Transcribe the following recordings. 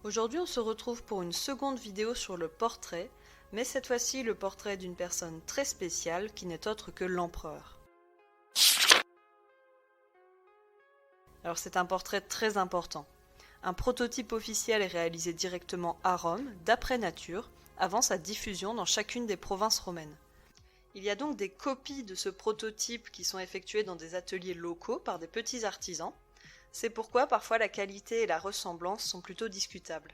Aujourd'hui, on se retrouve pour une seconde vidéo sur le portrait, mais cette fois-ci le portrait d'une personne très spéciale qui n'est autre que l'empereur. Alors c'est un portrait très important. Un prototype officiel est réalisé directement à Rome, d'après nature, avant sa diffusion dans chacune des provinces romaines. Il y a donc des copies de ce prototype qui sont effectuées dans des ateliers locaux par des petits artisans. C'est pourquoi parfois la qualité et la ressemblance sont plutôt discutables.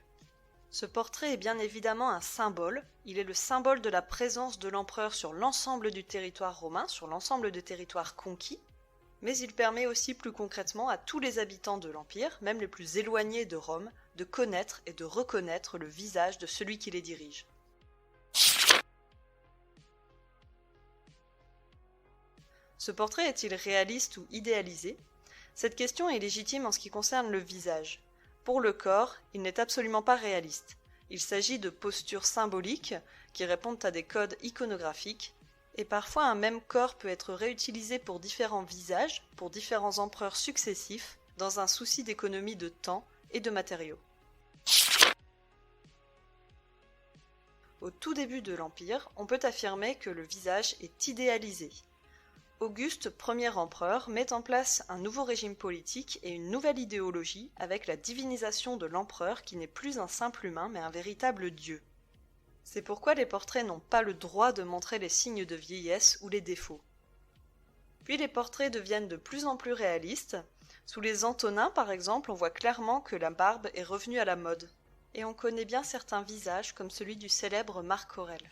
Ce portrait est bien évidemment un symbole. Il est le symbole de la présence de l'empereur sur l'ensemble du territoire romain, sur l'ensemble des territoires conquis. Mais il permet aussi plus concrètement à tous les habitants de l'Empire, même les plus éloignés de Rome, de connaître et de reconnaître le visage de celui qui les dirige. Ce portrait est-il réaliste ou idéalisé ? Cette question est légitime en ce qui concerne le visage. Pour le corps, il n'est absolument pas réaliste. Il s'agit de postures symboliques qui répondent à des codes iconographiques. Et parfois un même corps peut être réutilisé pour différents visages, pour différents empereurs successifs, dans un souci d'économie de temps et de matériaux. Au tout début de l'Empire, on peut affirmer que le visage est idéalisé. Auguste, premier empereur, met en place un nouveau régime politique et une nouvelle idéologie avec la divinisation de l'empereur qui n'est plus un simple humain mais un véritable dieu. C'est pourquoi les portraits n'ont pas le droit de montrer les signes de vieillesse ou les défauts. Puis les portraits deviennent de plus en plus réalistes. Sous les Antonins, par exemple, on voit clairement que la barbe est revenue à la mode. Et on connaît bien certains visages, comme celui du célèbre Marc Aurèle.